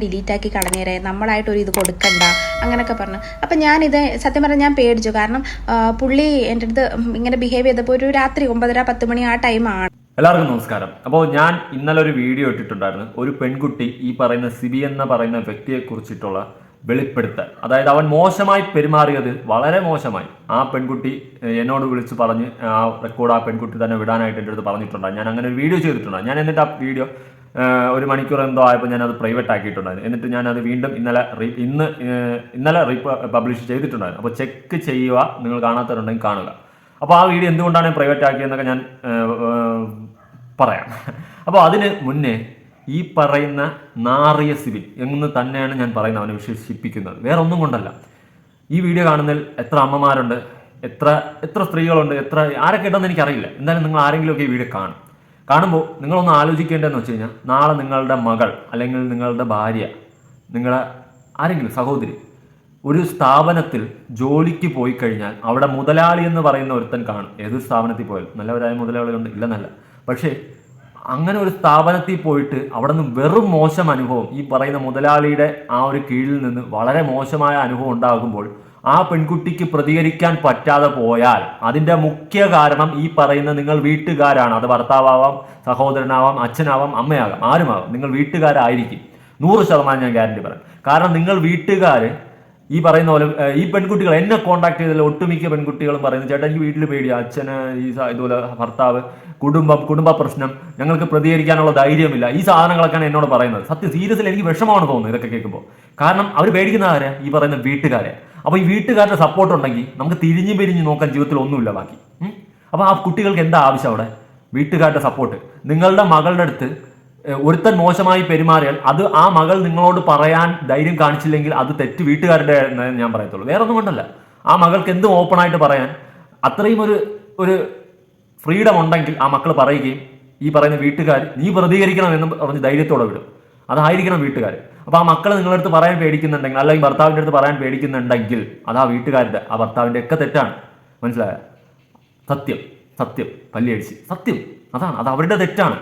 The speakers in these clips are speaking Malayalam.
ഡിലീറ്റാക്കി കളഞ്ഞേരെ, നമ്മളായിട്ടൊരു ഇത് കൊടുക്കണ്ട അങ്ങനെയൊക്കെ പറഞ്ഞു. അപ്പം ഞാനിത് സത്യം പറഞ്ഞാൽ ഞാൻ പേടിച്ചു. കാരണം പുള്ളി എൻ്റെ അടുത്ത് ഇങ്ങനെ ബിഹേവ് ചെയ്തപ്പോൾ ഒരു രാത്രി 9:30-10 മണി ആ ടൈമാണ്. എല്ലാവർക്കും നമസ്കാരം. അപ്പോൾ ഞാൻ ഇന്നലെ ഒരു വീഡിയോ ഇട്ടിട്ടുണ്ടായിരുന്നു. ഒരു പെൺകുട്ടി ഈ പറയുന്ന സിബി എന്ന് പറയുന്ന വ്യക്തിയെ കുറിച്ചിട്ടുള്ള വെളിപ്പെടുത്തൽ, അതായത് അവൻ മോശമായി പെരുമാറിയത് വളരെ മോശമായി. ആ പെൺകുട്ടി എന്നോട് വിളിച്ച് പറഞ്ഞ് ആ റെക്കോർഡ് ആ പെൺകുട്ടി തന്നെ വിടാനായിട്ട് എൻ്റെ അടുത്ത് പറഞ്ഞിട്ടുണ്ടായിരുന്നു. ഞാൻ അങ്ങനെ ഒരു വീഡിയോ ചെയ്തിട്ടുണ്ടായിരുന്നു. ഞാൻ എന്നിട്ട് ആ വീഡിയോ ഒരു മണിക്കൂർ എന്തോ ആയപ്പോൾ ഞാനത് പ്രൈവറ്റ് ആക്കിയിട്ടുണ്ടായിരുന്നു. എന്നിട്ട് ഞാനത് വീണ്ടും ഇന്നലെ പബ്ലിഷ് ചെയ്തിട്ടുണ്ടായിരുന്നു. അപ്പോൾ ചെക്ക് ചെയ്യുക, നിങ്ങൾ കാണാത്തവരുണ്ടെങ്കിൽ കാണുക. അപ്പോൾ ആ വീഡിയോ എന്തുകൊണ്ടാണ് പ്രൈവറ്റ് ആക്കിയതെന്നൊക്കെ ഞാൻ പറയാം. അപ്പോൾ അതിന് മുന്നേ ഈ പറയുന്ന നാറിയ സിബിൻ എന്ന് തന്നെയാണ് ഞാൻ പറയുന്നത്, അവനെ വിശേഷിപ്പിക്കുന്നത്. വേറെ ഒന്നും കൊണ്ടല്ല. ഈ വീഡിയോ കാണുന്നതിൽ എത്ര അമ്മമാരുണ്ട്, എത്ര സ്ത്രീകളുണ്ട്, ആരൊക്കെ ഉണ്ടെന്ന് എനിക്കറിയില്ല. എന്തായാലും നിങ്ങൾ ആരെങ്കിലുമൊക്കെ ഈ വീഡിയോ കാണുമ്പോൾ നിങ്ങളൊന്ന് ആലോചിക്കേണ്ടതെന്ന് വെച്ച് കഴിഞ്ഞാൽ, നാളെ നിങ്ങളുടെ മകൾ അല്ലെങ്കിൽ നിങ്ങളുടെ ഭാര്യ, നിങ്ങളുടെ ആരെങ്കിലും സഹോദരി ഒരു സ്ഥാപനത്തിൽ ജോലിക്ക് പോയി കഴിഞ്ഞാൽ അവിടെ മുതലാളി എന്ന് പറയുന്ന ഒരുത്തൻ കാണും. ഏതൊരു സ്ഥാപനത്തിൽ പോയാലും നല്ലവരായ മുതലാളികളുണ്ട്, ഇല്ലെന്നല്ല. പക്ഷേ അങ്ങനെ ഒരു സ്ഥാപനത്തിൽ പോയിട്ട് അവിടെ നിന്ന് വെറും മോശം അനുഭവം, ഈ പറയുന്ന മുതലാളിയുടെ ആ ഒരു കീഴിൽ നിന്ന് വളരെ മോശമായ അനുഭവം ഉണ്ടാകുമ്പോൾ ആ പെൺകുട്ടിക്ക് പ്രതികരിക്കാൻ പറ്റാതെ പോയാൽ അതിൻ്റെ മുഖ്യ കാരണം ഈ പറയുന്ന നിങ്ങൾ വീട്ടുകാരാണ്. അത് ഭർത്താവാം, സഹോദരനാവാം, അച്ഛനാവാം, അമ്മയാകാം, ആരുമാകാം. നിങ്ങൾ വീട്ടുകാരായിരിക്കും. 100% ഞാൻ ഗ്യാരണ്ടി പറയാം. കാരണം നിങ്ങൾ വീട്ടുകാർ ഈ പറയുന്ന പോലെ ഈ പെൺകുട്ടികൾ എന്നെ കോൺടാക്ട് ചെയ്തതിൽ ഒട്ടുമിക്ക പെൺകുട്ടികളും പറയുന്നത്, ചേട്ടാ എനിക്ക് വീട്ടിൽ പേടിയാണ്, അച്ഛന് ഇതുപോലെ ഭർത്താവ്, കുടുംബ പ്രശ്നം, ഞങ്ങൾക്ക് പ്രതികരിക്കാനുള്ള ധൈര്യമില്ല, ഈ സാധനങ്ങളൊക്കെയാണ് എന്നോട് പറയുന്നത്. സത്യം സീരിയസിൽ എനിക്ക് വിഷമമാണ് തോന്നുന്നത് ഇതൊക്കെ കേൾക്കുമ്പോൾ. കാരണം അവർ പേടിക്കുന്ന ആരെ? ഈ പറയുന്ന വീട്ടുകാരെ. അപ്പോൾ ഈ വീട്ടുകാരുടെ സപ്പോർട്ട് ഉണ്ടെങ്കിൽ നമുക്ക് തിരിഞ്ഞു നോക്കാൻ ജീവിതത്തിൽ ഒന്നുമില്ല ബാക്കി. അപ്പോൾ ആ കുട്ടികൾക്ക് എന്താ ആവശ്യം അവിടെ? വീട്ടുകാരുടെ സപ്പോർട്ട്. നിങ്ങളുടെ മകളുടെ അടുത്ത് ഒരുത്തൻ മോശമായി പെരുമാറിയാൽ അത് ആ മകൾ നിങ്ങളോട് പറയാൻ ധൈര്യം കാണിച്ചില്ലെങ്കിൽ അത് തെറ്റ് വീട്ടുകാരുടെ ഞാൻ പറയത്തുള്ളൂ. വേറെ ഒന്നും കൊണ്ടല്ല. ആ മകൾക്ക് എന്തും ഓപ്പണായിട്ട് പറയാൻ അത്രയും ഒരു ഫ്രീഡം ഉണ്ടെങ്കിൽ ആ മക്കൾ പറയുകയും ഈ പറയുന്ന വീട്ടുകാർ നീ പ്രതികരിക്കണം എന്ന് പറഞ്ഞ് ധൈര്യത്തോടെ വിടും. അതായിരിക്കണം വീട്ടുകാർ. അപ്പോൾ ആ മക്കൾ നിങ്ങളുടെ അടുത്ത് പറയാൻ പേടിക്കുന്നുണ്ടെങ്കിൽ, അല്ലെങ്കിൽ ഭർത്താവിൻ്റെ അടുത്ത് പറയാൻ പേടിക്കുന്നുണ്ടെങ്കിൽ അത് ആ വീട്ടുകാരുടെ, ആ ഭർത്താവിൻ്റെ ഒക്കെ തെറ്റാണ്. മനസ്സിലായ? സത്യം പല്ലിയടിച്ച് സത്യം അതാണ്, അത് അവരുടെ തെറ്റാണ്.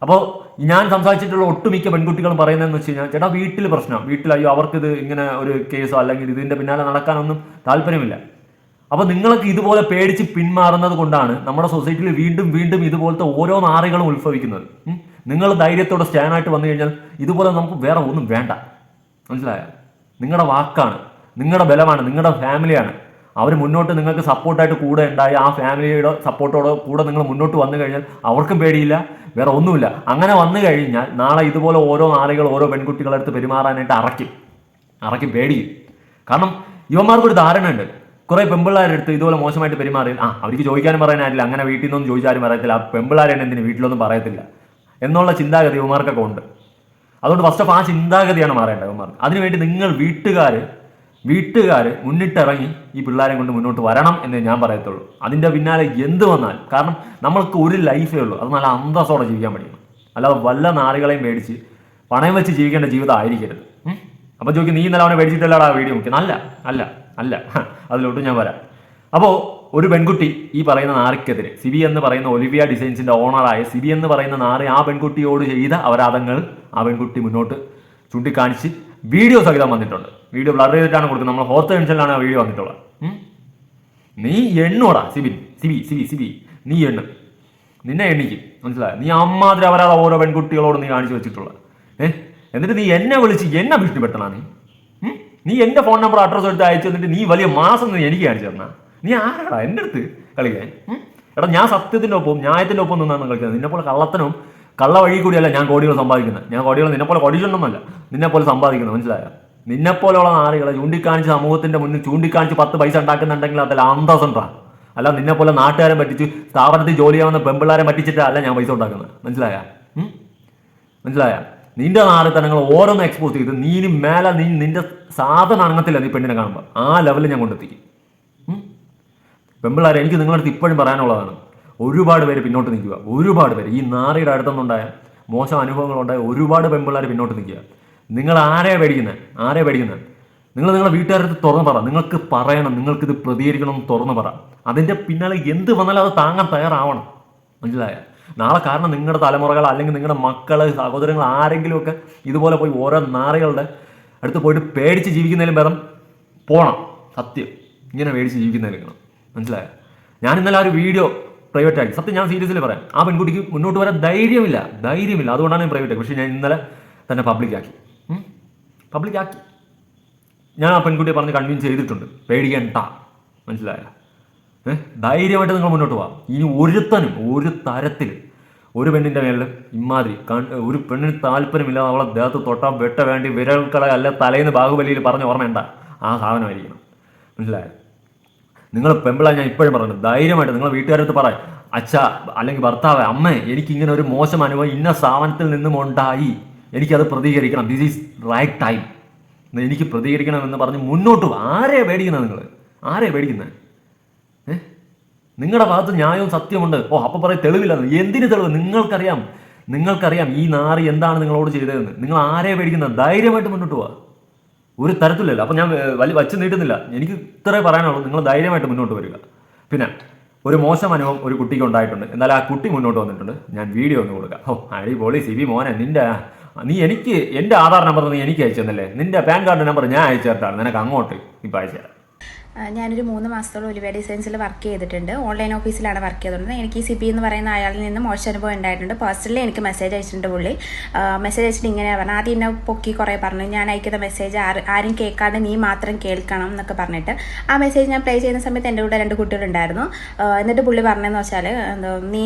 അപ്പോൾ ഞാൻ സംസാരിച്ചിട്ടുള്ള ഒട്ടുമിക്ക പെൺകുട്ടികളും പറയുന്നതെന്ന് വെച്ച് കഴിഞ്ഞാൽ, ചേട്ടാ വീട്ടിൽ പ്രശ്നം, അയ്യോ അവർക്കിത് ഇങ്ങനെ ഒരു കേസോ അല്ലെങ്കിൽ ഇതിൻ്റെ പിന്നാലെ നടക്കാനൊന്നും താല്പര്യമില്ല. അപ്പോൾ നിങ്ങൾക്ക് ഇതുപോലെ പേടിച്ച് പിന്മാറുന്നത് കൊണ്ടാണ് നമ്മുടെ സൊസൈറ്റിയിൽ വീണ്ടും ഇതുപോലത്തെ ഓരോ നാറികളും ഉത്ഭവിക്കുന്നത്. നിങ്ങൾ ധൈര്യത്തോടെ സ്റ്റാൻഡായിട്ട് വന്നു കഴിഞ്ഞാൽ ഇതുപോലെ നമുക്ക് വേറെ ഒന്നും വേണ്ട. മനസ്സിലായ? നിങ്ങളുടെ വാക്കാണ്, നിങ്ങളുടെ ബലമാണ്, നിങ്ങളുടെ ഫാമിലിയാണ്. അവർ മുന്നോട്ട് നിങ്ങൾക്ക് സപ്പോർട്ടായിട്ട് കൂടെ ഉണ്ടായി ആ ഫാമിലിയുടെ സപ്പോർട്ടോടെ കൂടെ നിങ്ങൾ മുന്നോട്ട് വന്നു കഴിഞ്ഞാൽ അവർക്കും പേടിയില്ല, വേറെ ഒന്നുമില്ല. അങ്ങനെ വന്നു കഴിഞ്ഞാൽ നാളെ ഇതുപോലെ ഓരോ നാളുകൾ ഓരോ പെൺകുട്ടികളെടുത്ത് പെരുമാറാനായിട്ട് അറയ്ക്കും പേടിയും. കാരണം ഇവന്മാർക്കൊരു ധാരണയുണ്ട്, കുറേ പെമ്പിള്ളാരുടെ അടുത്ത് ഇതുപോലെ മോശമായിട്ട് പെരുമാറി അവർക്ക് ചോദിക്കാനും പറയാനായിട്ടില്ല, അങ്ങനെ വീട്ടിൽ നിന്നൊന്നും ചോദിച്ചാലും പറയത്തില്ല, ആ പെമ്പിള്ളാരെന്നെ എന്തിന് വീട്ടിലൊന്നും പറയത്തില്ല എന്നുള്ള ചിന്താഗതി ഇവന്മാർക്കൊക്കെ ഉണ്ട്. അതുകൊണ്ട് ഫസ്റ്റ് ഓഫ് ആ ചിന്താഗതിയാണ് മാറേണ്ടത് ഇവന്മാർക്ക്. അതിനുവേണ്ടി നിങ്ങൾ വീട്ടുകാർ മുന്നിട്ടിറങ്ങി ഈ പിള്ളേരെ കൊണ്ട് മുന്നോട്ട് വരണം എന്ന് ഞാൻ പറയത്തുള്ളൂ. അതിൻ്റെ പിന്നാലെ എന്ത് വന്നാൽ, കാരണം നമ്മൾക്ക് ഒരു ലൈഫേ ഉള്ളൂ, അത് നല്ല അന്തസ്സോടെ ജീവിക്കാൻ പഠിക്കണം. അല്ലാതെ വല്ല നാളുകളെയും മേടിച്ച് പണയം വെച്ച് ജീവിക്കേണ്ട ജീവിതം ആയിരിക്കരുത്. അപ്പോൾ ചോദിക്കും, നീ ഇന്നലെ അവനെ മേടിച്ചിട്ടല്ലാടാ വീഡിയോ നോക്കി. അല്ല അതിലോട്ട് ഞാൻ വരാം. അപ്പോൾ ഒരു പെൺകുട്ടി ഈ പറയുന്ന നാറിക്കെതിരെ, സിബി എന്ന് പറയുന്ന ഒലിവിയ ഡിസൈൻസിന്റെ ഓണറായ സിബി എന്ന് പറയുന്ന നാറി ആ പെൺകുട്ടിയോട് ചെയ്ത അപരാധങ്ങൾ ആ പെൺകുട്ടി മുന്നോട്ട് ചൂണ്ടിക്കാണിച്ച് വീഡിയോ സഹിതം വന്നിട്ടുണ്ട്. വീഡിയോ ബ്ലർ ചെയ്തിട്ടാണ് കൊടുക്കുന്നത്. നമ്മൾ ഹോസ്റ്റ് ടെൻഷനിലാണ് ആ വീഡിയോ വന്നിട്ടുള്ളത്. നീ എണ്ണോടാ സിബി നീ നിന്നെ എണ്ണിക്കും. മനസ്സിലായോ? നീ അമ്മാതിരി അപരാധം ഓരോ പെൺകുട്ടികളോട് നീ കാണിച്ചു വെച്ചിട്ടുള്ളത്. എന്നിട്ട് നീ എന്നെ വിളിച്ച് എന്നെ ഭീഷണിപ്പെടുത്തണം. നീ എൻ്റെ ഫോൺ നമ്പർ അഡ്രസ്സ് എടുത്ത് അയച്ചു തന്നിട്ട് നീ വലിയ മാസം എനിക്ക് കാണിച്ചു തന്നാ. നീ ആരാടാ എൻ്റെ അടുത്ത് കളിക്കാൻ? എടാ, ഞാൻ സത്യത്തിൻ്റെ ഒപ്പം ന്യായത്തിൻ്റെ ഒപ്പം നിന്നാണ് കളിക്കുന്നത്. നിന്നെപ്പോലെ കള്ളത്തനും കള്ള വഴി കൂടിയല്ല ഞാൻ കോടികൾ സമ്പാദിക്കുന്നത്. ഞാൻ കോടികൾ നിന്നെപ്പോലെ കൊടിച്ചുണ്ടെന്നല്ല, നിന്നെപ്പോലെ സമ്പാദിക്കുന്നത്. മനസ്സിലായോ? നിന്നെപ്പോലെയുള്ള നാറികളെ ചൂണ്ടിക്കാണിച്ച് സമൂഹത്തിന്റെ മുന്നിൽ ചൂണ്ടിക്കാണിച്ച് 10 പൈസ ഉണ്ടാക്കുന്നുണ്ടെങ്കിൽ അതല്ല അന്തസ്സുണ്ടാ. അല്ല നിന്നെപ്പോലെ നാട്ടുകാരെ പറ്റിച്ച് സ്ഥാപനത്തിൽ ജോലി ചെയ്യാവുന്ന പെമ്പിള്ളാരെ പറ്റിച്ചിട്ടല്ല ഞാൻ പൈസ ഉണ്ടാക്കുന്നത്. മനസ്സിലായ? നിന്റെ നാറിത്തനങ്ങൾ ഓരോന്ന് എക്സ്പോസ് ചെയ്ത് നീന് മേലെ നിന്റെ സാധനം അണങ്ങത്തില്ല. നീ പെണ്ണിനെ കാണുമ്പോൾ ആ ലെവലിൽ ഞാൻ കൊണ്ടെത്തിക്കും. പെമ്പിള്ളാരെ, എനിക്ക് നിങ്ങളടുത്ത് ഇപ്പോഴും പറയാനുള്ളതാണ്, ഒരുപാട് പേര് പിന്നോട്ട് നിൽക്കുക. ഒരുപാട് പേര് ഈ നാറിയുടെ അടുത്തുനിന്നുണ്ടായ മോശം അനുഭവങ്ങളുണ്ടായ ഒരുപാട് പെമ്പിള്ളാർ പിന്നോട്ട് നിൽക്കുക. നിങ്ങൾ ആരെയാണ് പേടിക്കുന്നത്? നിങ്ങൾ നിങ്ങളുടെ വീട്ടുകാരുടെ തുറന്ന് പറ. നിങ്ങൾക്ക് പറയണം, നിങ്ങൾക്കിത് പ്രതികരിക്കണം എന്ന് തുറന്ന് പറ. അതിൻ്റെ പിന്നാലെ എന്ത് വന്നാലും അത് താങ്ങാൻ തയ്യാറാവണം. മനസ്സിലായ? നാളെ കാരണം നിങ്ങളുടെ തലമുറകൾ അല്ലെങ്കിൽ നിങ്ങളുടെ മക്കൾ സഹോദരങ്ങൾ ആരെങ്കിലുമൊക്കെ ഇതുപോലെ പോയി ഓരോ നാറികളുടെ അടുത്ത് പോയിട്ട് പേടിച്ച് ജീവിക്കുന്നതിലും ഭേദം പോണം. സത്യം, ഇങ്ങനെ പേടിച്ച് ജീവിക്കുന്നതിലും മനസ്സിലായോ? ഞാൻ ഇന്നലെ ആ ഒരു വീഡിയോ പ്രൈവറ്റ് ആക്കി. സത്യം ഞാൻ സീരിയസ്ലി പറയാം, ആ പെൺകുട്ടിക്ക് മുന്നോട്ട് വരാൻ ധൈര്യമില്ല. അതുകൊണ്ടാണ് ഞാൻ പ്രൈവറ്റ് ആക്കി. പക്ഷേ ഞാൻ ഇന്നലെ തന്നെ പബ്ലിക്കാക്കി. ഞാൻ ആ പെൺകുട്ടിയെ പറഞ്ഞ് കൺവിൻസ് ചെയ്തിട്ടുണ്ട്, പേടിക്കണ്ട. മനസ്സിലായോ? ധൈര്യമായിട്ട് നിങ്ങൾ മുന്നോട്ട് പോവാം. ഇനി ഒരു തരത്തിൽ ഒരു പെണ്ണിൻ്റെ മേലിൽ ഇമാതിരി ഒരു പെണ്ണിന് താല്പര്യമില്ലാതെ അവളെ ദേഹത്ത് തൊട്ടാൽ വെട്ട വേണ്ടി വിരൽക്കള അല്ല തലേന്ന് ബാഹുബലിയിൽ പറഞ്ഞ ഓർമ്മയുണ്ട ആ സാധനമായിരിക്കണം. മനസ്സിലായോ? നിങ്ങൾ പെമ്പിളാ ഞാൻ ഇപ്പോഴും പറയുന്നത്, ധൈര്യമായിട്ട് നിങ്ങളെ വീട്ടുകാരടുത്ത് പറയാം, അച്ഛ അല്ലെങ്കിൽ ഭർത്താവ്, അമ്മേ എനിക്കിങ്ങനെ ഒരു മോശം അനുഭവം ഇന്ന സ്ഥാപനത്തിൽ നിന്നും ഉണ്ടായി, എനിക്കത് പ്രതികരിക്കണം, ദിസ് ഈസ് റൈറ്റ് ടൈം, എനിക്ക് പ്രതികരിക്കണമെന്ന് പറഞ്ഞ് മുന്നോട്ട് പോകും. ആരെയാണ് പേടിക്കുന്നത്? നിങ്ങളുടെ ഭാഗത്ത് ന്യായവും സത്യമുണ്ട്. അപ്പോൾ പറയും തെളിവില്ല. എന്തിന് തെളിവ്? നിങ്ങൾക്കറിയാം ഈ നാറി എന്താണ് നിങ്ങളോട് ചെയ്തതെന്ന്. നിങ്ങൾ ആരെയാണ് പേടിക്കുന്നത്? ധൈര്യമായിട്ട് മുന്നോട്ട് പോവുക. ഒരു തരത്തിലല്ല. അപ്പോൾ ഞാൻ വച്ച് നീട്ടുന്നില്ല, എനിക്ക് ഇത്രേ പറയാനുള്ളൂ. നിങ്ങൾ ധൈര്യമായിട്ട് മുന്നോട്ട് വരിക. പിന്നെ ഒരു മോശം അനുഭവം ഒരു കുട്ടിക്ക് ഉണ്ടായിട്ടുണ്ട്. എന്നാൽ ആ കുട്ടി മുന്നോട്ട് വന്നിട്ടുണ്ട്. ഞാൻ വീഡിയോ ഒന്ന് കൊടുക്കാം. അടിപൊളി സിബി മോനെ, നീ എനിക്ക് എൻ്റെ ആധാർ നമ്പർ നീ എനിക്ക് അയച്ചു തന്നല്ലേ, നിന്റെ പാൻ കാർഡ് നമ്പർ ഞാൻ അയച്ചു തരട്ടാണ്, നിനക്ക് അങ്ങോട്ട് ഇപ്പം അയച്ചു തരാം. ഞാനൊരു 3 മാസത്തോളം ഒലിവ ഡിസൈൻസിൽ വർക്ക് ചെയ്തിട്ടുണ്ട്. ഓൺലൈൻ ഓഫീസിലാണ് വർക്ക് ചെയ്തിട്ടുണ്ട്. എനിക്ക് ഈ സിബി എന്ന് പറയുന്ന അയാളിൽ നിന്ന് മോശം അനുഭവം ഉണ്ടായിട്ടുണ്ട്. പേഴ്സണലി എനിക്ക് മെസ്സേജ് അയച്ചിട്ടുണ്ട്. പുള്ളി മെസ്സേജ് അയച്ചിട്ട് ഇങ്ങനെയാണ് പറഞ്ഞത്. ആദ്യം എന്നെ പൊക്കി കുറേ പറഞ്ഞു, ഞാൻ അയക്കുന്ന മെസ്സേജ് ആരും കേൾക്കാണ്ട് നീ മാത്രം കേൾക്കണം എന്നൊക്കെ പറഞ്ഞിട്ട്. ആ മെസ്സേജ് ഞാൻ പ്ലേ ചെയ്യുന്ന സമയത്ത് എൻ്റെ കൂടെ 2 കുട്ടികളുണ്ടായിരുന്നു. എന്നിട്ട് പുള്ളി പറഞ്ഞതെന്ന് വെച്ചാൽ നീ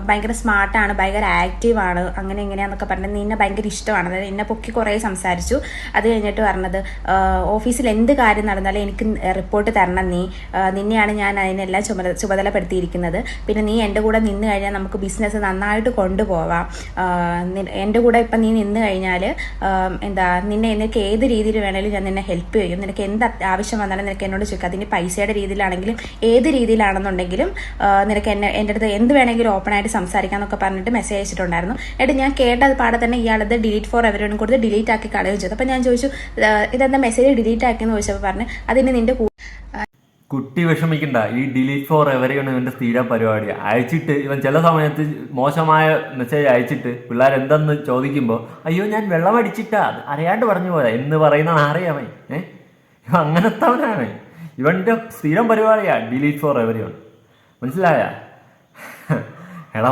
ഭയങ്കര സ്മാർട്ടാണ്, ഭയങ്കര ആക്റ്റീവാണ്, അങ്ങനെ എങ്ങനെയാണെന്നൊക്കെ പറഞ്ഞിട്ട് നിന്നെ ഭയങ്കര ഇഷ്ടമാണ്. അതായത് എന്നെ പൊക്കി കുറേ സംസാരിച്ചു. അത് കഴിഞ്ഞിട്ട് പറഞ്ഞത് ഓഫീസിൽ എന്ത് കാര്യം നടന്നാലും എനിക്ക് റിപ്പോർട്ട് തരണം, നിന്നെയാണ് ഞാൻ അതിനെല്ലാം ചുമതലപ്പെടുത്തിയിരിക്കുന്നത്. പിന്നെ നീ എൻ്റെ കൂടെ നിന്ന് കഴിഞ്ഞാൽ നമുക്ക് ബിസിനസ് നന്നായിട്ട് കൊണ്ടുപോവാം. എൻ്റെ കൂടെ ഇപ്പം നീ നിന്ന് കഴിഞ്ഞാൽ നിനക്ക് ഏത് രീതിയിൽ വേണമെങ്കിലും ഞാൻ നിന്നെ ഹെൽപ്പ് ചെയ്യും. നിനക്ക് എന്ത് ആവശ്യം വന്നാലും നിനക്ക് എന്നോട് ചോദിക്കാം. അതിന് പൈസയുടെ രീതിയിലാണെങ്കിലും ഏത് രീതിയിലാണെന്നുണ്ടെങ്കിലും നിനക്ക് എൻ്റെ അടുത്ത് എന്ത് വേണമെങ്കിലും ഓപ്പണായിട്ട് സംസാരിക്കാം എന്നൊക്കെ പറഞ്ഞിട്ട് മെസ്സേജ് അയച്ചിട്ടുണ്ടായിരുന്നു. എന്നിട്ട് ഞാൻ കേട്ടത് പാടെ തന്നെ ഇയാളത് ഡിലീറ്റ് ഫോർ എവരിവൺ കൊടുത്ത് ഡിലീറ്റ് ആക്കി കളയുകയും ചെയ്തു. അപ്പം ഞാൻ ചോദിച്ചു ഇതെന്താ മെസ്സേജ് ഡിലീറ്റ് ആക്കിയെന്ന് ചോദിച്ചപ്പോൾ പറഞ്ഞു അതിന് നിന്റെ കുട്ടി വിഷമിക്കണ്ട, ഈ ഡിലീറ്റ് ഫോർ എവരെയാണ് ഇവൻ്റെ സ്ഥിരം പരിപാടിയാണ്. അയച്ചിട്ട് ഇവൻ ചില സമയത്ത് മോശമായ മെസ്സേജ് അയച്ചിട്ട് പിള്ളേർ എന്തെന്ന് ചോദിക്കുമ്പോൾ അയ്യോ ഞാൻ വെള്ളം അടിച്ചിട്ടാ അറിയാണ്ട് പറഞ്ഞു പോയാ എന്ന് പറയുന്നതാണ് അറിയാമേ. ഇവൻ അങ്ങനത്തവനാണ്. ഇവൻ്റെ സ്ഥിരം പരിപാടിയാണ് ഡിലീറ്റ് ഫോർ എവരിവൺ. മനസ്സിലായ? എടാ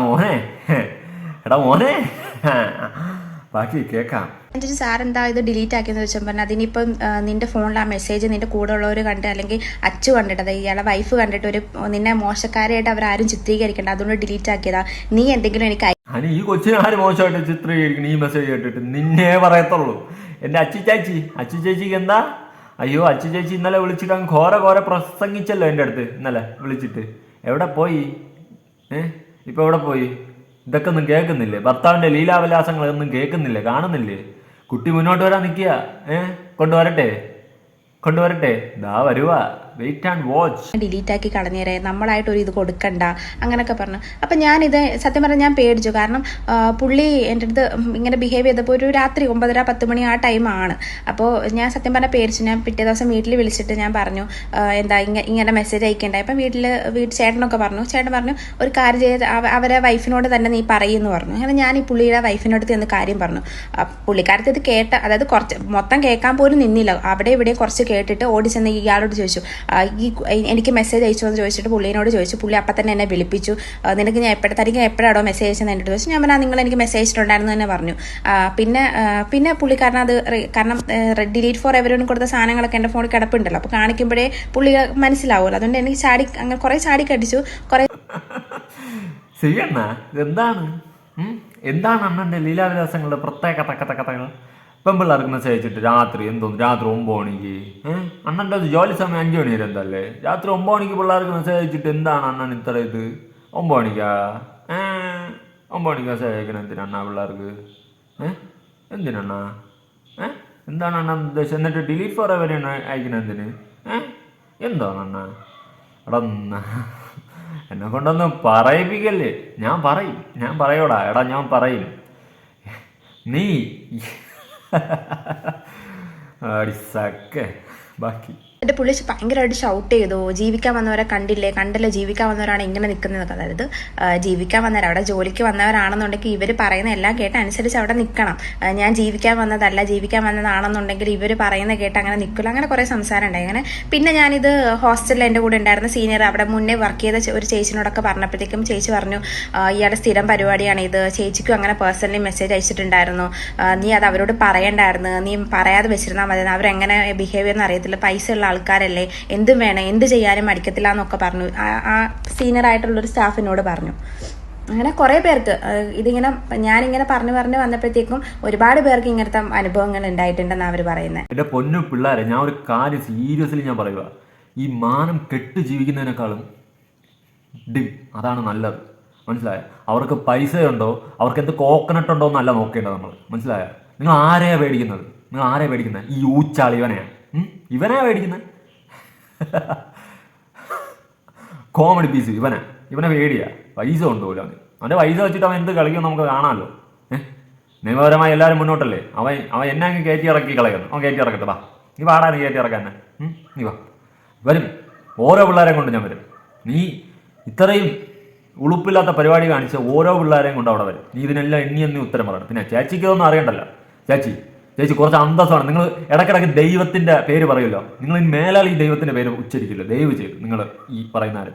മോനെ ബാക്കി കേൾക്കാം. എൻ്റെ ഒരു സാർ എന്താ ഇത് ഡിലീറ്റ് ആക്കിയെന്ന് വെച്ചാൽ പറഞ്ഞാൽ അതിനിപ്പം നിന്റെ ഫോണിൽ ആ മെസ്സേജ് നിന്റെ കൂടെ ഉള്ളവർ കണ്ട് അല്ലെങ്കിൽ അച്ചു കണ്ടിട്ട്, അതായത് ഇയാളെ വൈഫ് കണ്ടിട്ട് നിന്നെ മോശക്കാരായിട്ട് അവരാരും ചിത്രീകരിക്കണ്ട, അതുകൊണ്ട് ഡിലീറ്റ് ആക്കിയതാ. നീ എന്തെങ്കിലും എനിക്ക് ഈ കൊച്ചിനെ ആര് മോശമായിട്ട് ചിത്രീകരിക്കണം? ഈ മെസ്സേജ് കേട്ടിട്ട് നിന്നെ പറയത്തുള്ളൂ. എൻ്റെ അച്ചു ചേച്ചിക്ക് എന്താ? അയ്യോ അച്ചു ചേച്ചി ഇന്നലെ വിളിച്ചിട്ട് അങ്ങ് ഘോര പ്രസംഗിച്ചല്ലോ എൻ്റെ അടുത്ത്. ഇന്നലെ വിളിച്ചിട്ട് എവിടെ പോയി? ഇപ്പം എവിടെ പോയി? ഇതൊക്കെ ഒന്നും കേൾക്കുന്നില്ലേ? ഭർത്താവിൻ്റെ ലീലാവിലാസങ്ങളൊന്നും കേൾക്കുന്നില്ലേ, കാണുന്നില്ലേ? കുട്ടി മുന്നോട്ട് വരാൻ നിൽക്കുക. കൊണ്ടുവരട്ടെ ദാ വരുവാ, വെയിറ്റ് ആൻഡ് വാച്ച്. ഡിലീറ്റ് ആക്കി കളഞ്ഞേരെ, നമ്മളായിട്ടൊരു ഇത് കൊടുക്കണ്ട അങ്ങനെയൊക്കെ പറഞ്ഞു. അപ്പം ഞാനിത് സത്യം പറഞ്ഞാൽ ഞാൻ പേടിച്ചു. കാരണം പുള്ളി എൻ്റെ അടുത്ത് ഇങ്ങനെ ബിഹേവ് ചെയ്തപ്പോൾ ഒരു രാത്രി 9:30-10 മണി ആ ടൈമാണ്. അപ്പോൾ ഞാൻ സത്യം പറഞ്ഞാൽ പേടിച്ചു. ഞാൻ പിറ്റേ ദിവസം വീട്ടിൽ വിളിച്ചിട്ട് ഞാൻ പറഞ്ഞു എന്താ ഇങ്ങനെ മെസ്സേജ് അയക്കേണ്ടായി. അപ്പം ചേട്ടനൊക്കെ പറഞ്ഞു. ചേട്ടൻ പറഞ്ഞു ഒരു കാര്യം ചെയ്ത് അവരെ വൈഫിനോട് തന്നെ നീ പറയുമെന്ന് പറഞ്ഞു. അങ്ങനെ ഞാൻ ഈ പുള്ളിയുടെ വൈഫിനോട് ചെന്ന് കാര്യം പറഞ്ഞു. പുള്ളിക്കാരത്ത് ഇത് അതായത് കുറച്ച് മൊത്തം കേൾക്കാൻ പോലും നിന്നില്ല. അവിടെ ഇവിടെ കുറച്ച് കേട്ടിട്ട് ഓടിച്ചെന്ന് ഇയാളോട് ചോദിച്ചു എനിക്ക് മെസ്സേജ് അയച്ചു എന്ന് ചോദിച്ചിട്ട് പുള്ളിനോട് ചോദിച്ചു. പുള്ളി അപ്പം തന്നെ എന്നെ വിളിപ്പിച്ചു. നിനക്ക് ഞാൻ എപ്പോഴാണോ മെസ്സേജ് അയച്ചെന്ന് എന്നോട് ചോദിച്ചു. ഞാൻ പറഞ്ഞാൽ നിങ്ങൾ എനിക്ക് മെസ്സേജ് അയച്ചിട്ടുണ്ടായിരുന്നു തന്നെ പറഞ്ഞു. പിന്നെ പുള്ളിക്കാരൻ അത് കാരണം ഡിലീറ്റ് ഫോർ എവരിവൺ കൊടുത്ത സാധനങ്ങളൊക്കെ എൻ്റെ ഫോണിൽ കിടപ്പുണ്ടല്ലോ. അപ്പോൾ കാണിക്കുമ്പോഴേ പുള്ളി മനസ്സിലാവുമല്ലോ. അതുകൊണ്ട് എനിക്ക് അങ്ങനെ കുറേ ചാടി കടിച്ചു. കുറേ എന്താണ് അണ്ണൻ്റെ ലീലാവിലാസങ്ങളുടെ പ്രത്യേക കഥകൾ? പെൺപിള്ളേർക്ക് മെസ്സേജ് അയച്ചിട്ട് രാത്രി 9 മണിക്ക് അണ്ണൻ്റെ ജോലി സമയം 5 മണി വരെ എന്തല്ലേ? രാത്രി 9 മണിക്ക് പിള്ളേർക്ക് മെസ്സേജ് അയച്ചിട്ട് എന്താണ് അണ്ണൻ ഇത്ര ഇത്? 9 മണിക്കാ 9 മണിക്ക് മെസ്സേജ് അയക്കണം എന്തിനാ പിള്ളേർക്ക്? എന്തിനാ? എന്താണ് അണ്ണൻ ഉദ്ദേശം? എന്നിട്ട് ഡിലീറ്റ് ഫോർ എവർ അയക്കണം എന്തിന്? എന്താണ് അണ്ണ? എടാ എന്നെ കൊണ്ടൊന്നും പറയിപ്പിക്കല്ലേ. ഞാൻ പറയോടാ. എടാ ഞാൻ പറയും. നീ അടിസക്കെ ബാക്കി എൻ്റെ പുള്ളി ഭയങ്കരമായിട്ട് ഷൗട്ട് ചെയ്തു, ജീവിക്കാൻ വന്നവരെ കണ്ടല്ലോ ജീവിക്കാൻ വന്നവരാണ് ഇങ്ങനെ നിൽക്കുന്നത്. അതായത് ജീവിക്കാൻ വന്നവർ അവിടെ ജോലിക്ക് വന്നവരാണെന്നുണ്ടെങ്കിൽ ഇവർ പറയുന്ന എല്ലാം കേട്ട് അനുസരിച്ച് അവിടെ നിൽക്കണം. ഞാൻ ജീവിക്കാൻ വന്നതാണെന്നുണ്ടെങ്കിൽ ഇവർ പറയുന്ന കേട്ട് അങ്ങനെ നിൽക്കില്ല. അങ്ങനെ കുറേ സംസാരം ഉണ്ടായി. അങ്ങനെ പിന്നെ ഞാനിത് ഹോസ്റ്റലിൽ എൻ്റെ കൂടെ ഉണ്ടായിരുന്ന സീനിയർ അവിടെ മുന്നേ വർക്ക് ചെയ്ത ഒരു ചേച്ചിനോടൊക്കെ പറഞ്ഞപ്പോഴത്തേക്കും ചേച്ചി പറഞ്ഞു, ഇയാളുടെ സ്ഥിരം പരിപാടിയാണ് ഇത്, ചേച്ചിക്കും അങ്ങനെ പേഴ്സണലി മെസ്സേജ് അയച്ചിട്ടുണ്ടായിരുന്നു, നീ അത് അവരോട് പറയണ്ടായിരുന്നു, നീ പറയാതെ വെച്ചിരുന്നാൽ മതി, അവരെങ്ങനെ ബിഹേവ് ചെയ്യുന്ന അറിയത്തില്ല, പൈസ ഉള്ള ആൾക്കാരല്ലേ, എന്തും വേണം, എന്ത് ചെയ്യാനും മടിക്കത്തില്ല എന്നൊക്കെ പറഞ്ഞു ആ സീനിയർ ആയിട്ടുള്ളൊരു സ്റ്റാഫിനോട് പറഞ്ഞു. അങ്ങനെ കുറേ പേർക്ക് ഇതിങ്ങനെ ഞാനിങ്ങനെ പറഞ്ഞു വന്നപ്പോഴത്തേക്കും ഒരുപാട് പേർക്ക് ഇങ്ങനത്തെ അനുഭവങ്ങൾ ഉണ്ടായിട്ടുണ്ടെന്ന് അവർ പറയുന്നത്. എൻ്റെ പൊന്നു പിള്ളേരെ, ഞാൻ ഒരു കാര്യം സീരിയസ്ലി ഞാൻ പറയുക, ഈ മാനം കെട്ട് ജീവിക്കുന്നതിനേക്കാളും അതാണ് നല്ലത്. മനസ്സിലായോ? അവർക്ക് പൈസയുണ്ടോ, അവർക്ക് എന്ത് കോക്കനട്ട് ഉണ്ടോ എന്നല്ല നോക്കേണ്ടത് നമ്മൾ. മനസ്സിലായോ? നിങ്ങൾ ആരെയാണ് പേടിക്കുന്നത്? ഈ ഊച്ചാൾ ഇവനെയാ പേടിക്കുന്നത്. കോമഡി പീസ് ഇവനെ പേടിയാ. പൈസ കൊണ്ടുപോലും അവൻ്റെ പൈസ വെച്ചിട്ട് അവൻ എന്ത് കളിക്കും നമുക്ക് കാണാമല്ലോ. നിയമപരമായി എല്ലാവരും മുന്നോട്ടല്ലേ. അവൻ എന്നെ അങ്ങ് കയറ്റി ഇറക്കി കളയുന്നു. അവൻ കയറ്റി ഇറക്കട്ടെ, വാ നീ വാടാ, നീ കയറ്റി ഇറക്കാൻ നീ വാ. വരും, ഓരോ പിള്ളേരെയും കൊണ്ട് ഞാൻ വരും. നീ ഇത്രയും ഉളുപ്പില്ലാത്ത പരിപാടി കാണിച്ച ഓരോ പിള്ളേരെയും കൊണ്ട് അവിടെ വരും. നീ ഇതിനെല്ലാം എണ്ണി ഉത്തരം പറയണം. പിന്നെ ചേച്ചിക്കൊന്നും അറിയണ്ടല്ലോ. ചേച്ചി കുറച്ച് അന്തസ്സാണ്. നിങ്ങൾ ഇടയ്ക്കിടയ്ക്ക് ദൈവത്തിൻ്റെ പേര് പറയുമല്ലോ. നിങ്ങൾ ഇനി മേലാൽ ഈ ദൈവത്തിൻ്റെ പേര് ഉച്ചരിക്കില്ല, ദയവ് ചെയ്ത്. നിങ്ങൾ ഈ പറയുന്നവർ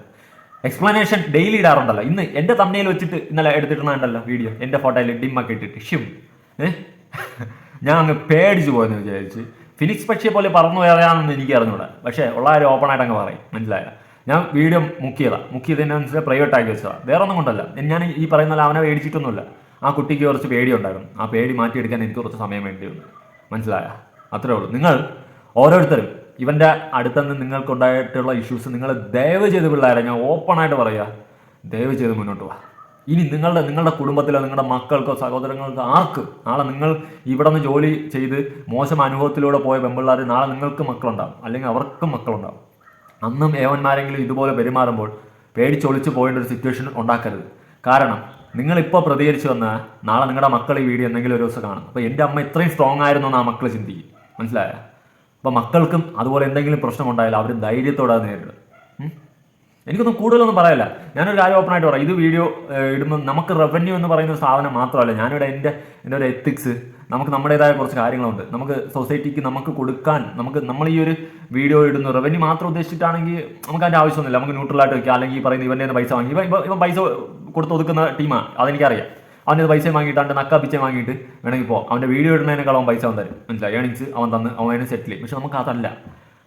എക്സ്പ്ലനേഷൻ ഡെയിലി ഇടാറുണ്ടല്ലോ. ഇന്ന് എൻ്റെ തമ്മനയിൽ വെച്ചിട്ട് ഇന്നലെ എടുത്തിട്ടുണ്ടല്ലോ വീഡിയോ, എൻ്റെ ഫോട്ടോയിൽ ഡിമ്മൊക്കെ ഇട്ടിട്ട് ഞാൻ അങ്ങ് പേടിച്ച് പോയെന്ന് വിചാരിച്ച്. ഫിനിക്സ് പക്ഷിയെ പോലെ പറന്നു പോയാണെന്ന് എനിക്ക് അറിഞ്ഞൂടാ. പക്ഷേ ഉള്ള കാര്യം ഓപ്പണായിട്ട് അങ്ങ് പറയും. മനസ്സിലായോ? ഞാൻ വീഡിയോ മുക്കിയതിനനുസരിച്ച് പ്രൈവറ്റ് ആക്കി വെച്ചതാണ്. വേറെ ഒന്നും കൊണ്ടല്ല. ഞാൻ ഈ പറയുന്ന അവനെ പേടിച്ചിട്ടൊന്നുമില്ല. ആ കുട്ടിക്ക് കുറച്ച് പേടിയുണ്ടായിരുന്നു. ആ പേടി മാറ്റിയെടുക്കാൻ എനിക്ക് കുറച്ച് സമയം വേണ്ടി വന്നു. മനസ്സിലായോ? അത്രേ ഉള്ളൂ. നിങ്ങൾ ഓരോരുത്തരും ഇവൻ്റെ അടുത്തുനിന്ന് നിങ്ങൾക്കുണ്ടായിട്ടുള്ള ഇഷ്യൂസ് നിങ്ങൾ ദയവ് ചെയ്ത് പിള്ളേരെ, ഞാൻ ഓപ്പണായിട്ട് പറയുക, ദയവ് ചെയ്ത് മുന്നോട്ട് പോവാ. ഇനി നിങ്ങളുടെ കുടുംബത്തിലോ നിങ്ങളുടെ മക്കൾക്കോ സഹോദരങ്ങൾക്കോ ആർക്ക് നാളെ നിങ്ങൾ ഇവിടെ നിന്ന് ജോലി ചെയ്ത് മോശം അനുഭവത്തിലൂടെ പോയ പെൺപിള്ളേർ നാളെ നിങ്ങൾക്ക് മക്കളുണ്ടാവും, അല്ലെങ്കിൽ അവർക്കും മക്കളുണ്ടാവും. അന്നും ഏവന്മാരെങ്കിലും ഇതുപോലെ പെരുമാറുമ്പോൾ പേടിച്ചൊളിച്ച് പോകേണ്ട ഒരു സിറ്റുവേഷൻ ഉണ്ടാക്കരുത്. കാരണം നിങ്ങളിപ്പോൾ പ്രതികരിച്ച് വന്നാൽ നാളെ നിങ്ങളുടെ മക്കൾ ഈ വീഡിയോ എന്തെങ്കിലും ഒരു ദിവസം കാണും. അപ്പോൾ എൻ്റെ അമ്മ ഇത്രയും സ്ട്രോങ് ആയിരുന്നു എന്ന് ആ മക്കൾ ചിന്തിക്കും. മനസ്സിലായോ? അപ്പോൾ മക്കൾക്കും അതുപോലെ എന്തെങ്കിലും പ്രശ്നമുണ്ടായാലും അവർ ധൈര്യത്തോടെ അത് നേരിടും. എനിക്കൊന്നും കൂടുതലൊന്നും പറയല്ല. ഞാനൊരു കാര്യം ഓപ്പണായിട്ട് പറയാം. ഇത് വീഡിയോ ഇടുമ്പോൾ നമുക്ക് റവന്യൂ എന്ന് പറയുന്ന സാധനം മാത്രമല്ല. ഞാനിവിടെ എൻ്റെ ഒരു എത്തിക്സ്, നമുക്ക് നമ്മുടേതായ കുറച്ച് കാര്യങ്ങളുണ്ട്. നമുക്ക് സൊസൈറ്റിക്ക് നമുക്ക് കൊടുക്കാൻ, നമ്മൾ ഈ ഒരു വീഡിയോ ഇടുന്നു റവന്യൂ മാത്രം ഉദ്ദേശിച്ചിട്ടാണെങ്കിൽ നമുക്ക് അതിൻ്റെ ആവശ്യമൊന്നുമില്ല. നമുക്ക് ന്യൂട്രലായിട്ട് വയ്ക്കുക. അല്ലെങ്കിൽ ഈ പറയുന്ന ഇവൻ്റെ പൈസ വാങ്ങി ഇവൻ പൈസ കൊടുത്ത് ഒതുക്കുന്ന ടീമാണ്, അതെനിക്കറിയാം. അവൻ്റെ പൈസ വാങ്ങിയിട്ട് നക്കാപ്പിച്ച വാങ്ങിയിട്ട് വേണമെങ്കിൽ ഇപ്പോൾ അവൻ്റെ വീഡിയോ ഇടുന്നതിനേക്കാളും പൈസ അവൻ തരും. മനസ്സിലായി? ഏണിങ്സ് അവൻ തന്ന് അവൻ അതിനെ സെറ്റിൽ ചെയ്യും. പക്ഷെ നമുക്ക് അതല്ല.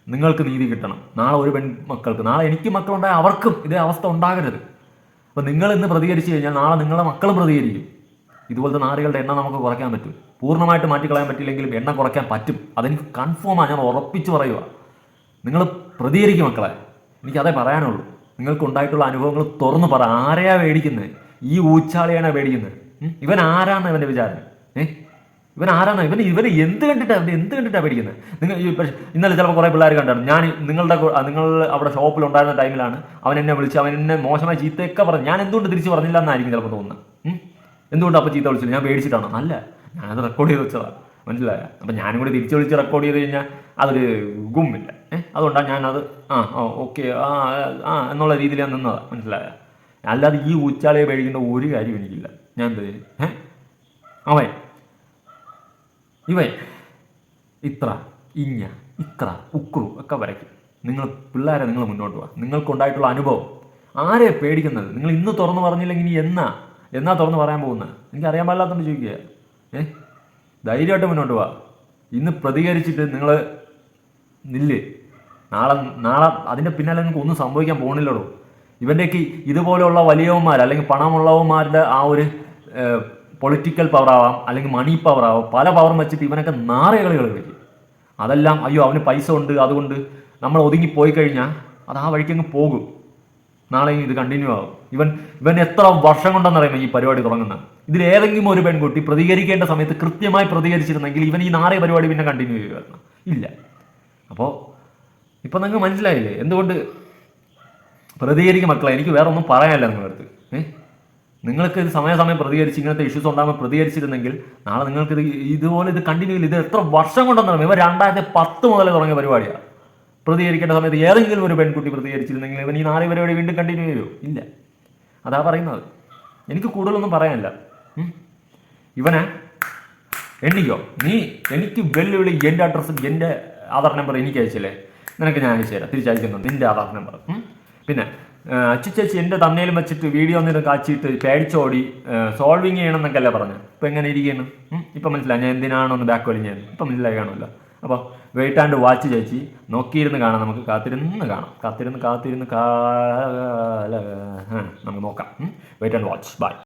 നിങ്ങൾക്ക് നീതി കിട്ടണം. നാളെ ഒരു പെൺമക്കൾക്ക്, നാളെ എനിക്ക് മക്കളുണ്ടായ അവർക്കും ഇതേ അവസ്ഥ ഉണ്ടാകരുത്. അപ്പോൾ നിങ്ങൾ ഇന്ന് പ്രതികരിച്ചു കഴിഞ്ഞാൽ നാളെ നിങ്ങളുടെ മക്കളും പ്രതികരിക്കും. ഇതുപോലത്തെ നാടുകളുടെ എണ്ണം നമുക്ക് കുറയ്ക്കാൻ പറ്റും. പൂർണ്ണമായിട്ട് മാറ്റിക്കളയാൻ പറ്റില്ലെങ്കിലും എണ്ണം കുറയ്ക്കാൻ പറ്റും. അതെനിക്ക് കൺഫേമാണ്, ഞാൻ ഉറപ്പിച്ച് പറയുക. നിങ്ങൾ പ്രതികരിക്കും മക്കളെ, എനിക്കതേ പറയാനുള്ളൂ. നിങ്ങൾക്ക് ഉണ്ടായിട്ടുള്ള അനുഭവങ്ങൾ തുറന്നു പറ. ആരെയാ പേടിക്കുന്നത്? ഈ ഊച്ചാളിയാണ് പേടിക്കുന്നത്. ഇവൻ ആരാണ് ഇവൻ്റെ വിചാരം? ഇവൻ ആരാണ്? ഇവന് എന്ത് കണ്ടിട്ടാണ് പേടിക്കുന്നത്? നിങ്ങൾ ഇന്നലെ ചിലപ്പോൾ കുറേ പിള്ളേർ കണ്ടായിരുന്നു. നിങ്ങൾ അവിടെ ഷോപ്പിലുണ്ടായിരുന്ന ടൈമിലാണ് അവൻ എന്നെ വിളിച്ച് അവൻ എന്നെ മോശമായി ചീത്തയൊക്കെ പറഞ്ഞു. ഞാൻ എന്തുകൊണ്ട് തിരിച്ച് പറഞ്ഞില്ല എന്നായിരിക്കും ചിലപ്പോൾ തോന്നുന്നത്. എന്തുകൊണ്ട് അപ്പോൾ ചീത്ത വിളിച്ചില്ല? ഞാൻ പേടിച്ചിട്ടാണോ? അല്ല, ഞാനത് റെക്കോർഡ് ചെയ്ത് വെച്ചതാണ്. മനസ്സിലായോ? അപ്പം ഞാനും കൂടി തിരിച്ച് വിളിച്ച് റെക്കോർഡ് ചെയ്ത് കഴിഞ്ഞാൽ അതൊരു ഗുമ്മില്ല. അതുകൊണ്ടാണ് ഞാനത് ഓക്കെ എന്നുള്ള രീതിയിൽ ഞാൻ നിന്നതാണ്. മനസ്സിലായോ? അല്ലാതെ ഈ ഊച്ചാളിയെ പേടിക്കേണ്ട ഒരു കാര്യം എനിക്കില്ല. ഞാൻ എന്ത് ഇവൻ ഇത്ര ഇത്ര ഉക്രു ഒക്കെ വരയ്ക്കും. നിങ്ങൾ പിള്ളേരെ നിങ്ങൾ മുന്നോട്ട് പോവാ. നിങ്ങൾക്കുണ്ടായിട്ടുള്ള അനുഭവം ആരെ പേടിക്കുന്നത്? നിങ്ങൾ ഇന്ന് തുറന്നു പറഞ്ഞില്ലെങ്കിൽ ഇനി എന്നാ തുറന്ന് പറയാൻ പോകുന്നത്? എനിക്കറിയാൻ പാടില്ലാത്തതുകൊണ്ട് ചോദിക്കുക. ധൈര്യമായിട്ട് മുന്നോട്ട് പോവാ. ഇന്ന് പ്രതികരിച്ചിട്ട് നിങ്ങൾ നില്ല്. നാളെ അതിൻ്റെ പിന്നാലെ നിങ്ങൾക്ക് ഒന്നും സംഭവിക്കാൻ പോകുന്നില്ലടോ. ഇവൻ്റെയൊക്കെ ഇതുപോലെയുള്ള വലിയവന്മാർ അല്ലെങ്കിൽ പണമുള്ളവന്മാരുടെ ആ ഒരു പൊളിറ്റിക്കൽ പവറാവാം, അല്ലെങ്കിൽ മണി പവറാവാം, പല പവറും വെച്ചിട്ട് ഇവനൊക്കെ നാറികളികൾ കളിക്കും. അതെല്ലാം അയ്യോ അവന് പൈസ ഉണ്ട് അതുകൊണ്ട് നമ്മൾ ഒതുങ്ങിപ്പോയി കഴിഞ്ഞാൽ അത് ആ വഴിക്കങ്ങ് പോകും. നാളെ ഇത് കണ്ടിന്യൂ ആകും. ഇവൻ എത്ര വർഷം കൊണ്ടെന്നറിയുമ്പോൾ ഈ പരിപാടി തുടങ്ങുന്നത്. ഇതിലേതെങ്കിലും ഒരു പെൺകുട്ടി പ്രതികരിക്കേണ്ട സമയത്ത് കൃത്യമായി പ്രതികരിച്ചിരുന്നെങ്കിൽ ഇവൻ ഈ നാറിയ പരിപാടി പിന്നെ കണ്ടിന്യൂ ചെയ്യുമായിരുന്നു. ഇല്ല. അപ്പോൾ ഇപ്പം നിങ്ങൾക്ക് മനസ്സിലായില്ലേ എന്തുകൊണ്ട് പ്രതികരിക്കും മക്കളെ? എനിക്ക് വേറെ ഒന്നും പറയാനില്ല നിങ്ങളടുത്ത്. നിങ്ങൾക്ക് ഇത് സമയം പ്രതികരിച്ച് ഇങ്ങനത്തെ ഇഷ്യൂസ് ഉണ്ടാകുമ്പോൾ പ്രതികരിച്ചിരുന്നെങ്കിൽ നാളെ നിങ്ങൾക്ക് ഇതുപോലെ കണ്ടിന്യൂ ചെയ്യില്ല. ഇത് എത്ര വർഷം കൊണ്ടെന്നറിയാം. ഇവർ 2010 മുതലേ തുടങ്ങിയ പരിപാടിയാണ്. പ്രതികരിക്കേണ്ട സമയത്ത് ഏതെങ്കിലും ഒരു പെൺകുട്ടി പ്രതികരിച്ചിരുന്നെങ്കിൽ ഇവൻ ഈ 4 പരിപാടി വീണ്ടും കണ്ടിന്യൂ ചെയ്യുമോ? ഇല്ല. അതാ പറയുന്നത്. എനിക്ക് കൂടുതലൊന്നും പറയാനില്ല. ഇവനെ എണ്ണിക്കോ. നീ എനിക്ക് വെല്ലുവിളി, എൻ്റെ അഡ്രസ്സും എൻ്റെ ആധാർ നമ്പർ എനിക്ക് അയച്ചില്ലേ, നിനക്ക് ഞാൻ അയച്ചു തരാം, തിരിച്ചയക്കുന്നുണ്ട് നിൻ്റെ ആധാർ നമ്പർ. പിന്നെ അച്ചുചേച്ചി എൻ്റെ തന്നേലും വെച്ചിട്ട് വീഡിയോ ഒന്നിനും കാച്ചിട്ട് പേടിച്ചോടി സോൾവിങ് ചെയ്യണം എന്നൊക്കെ അല്ലേ പറഞ്ഞു. ഇപ്പം എങ്ങനെ ഇരിക്കുന്നു? ഇപ്പം മനസ്സിലായി ഞാൻ എന്തിനാണൊന്ന് ബാക്ക് വലിഞ്ഞത്. ഇപ്പം മനസ്സിലായി കാണുമല്ലോ. അപ്പോൾ വെയിറ്റ് ആൻഡ് വാച്ച് ചേച്ചി, നോക്കിയിരുന്ന് കാണാം, നമുക്ക് കാത്തിരുന്ന് കാണാം, നമുക്ക് നോക്കാം. Wait and watch. ബൈ.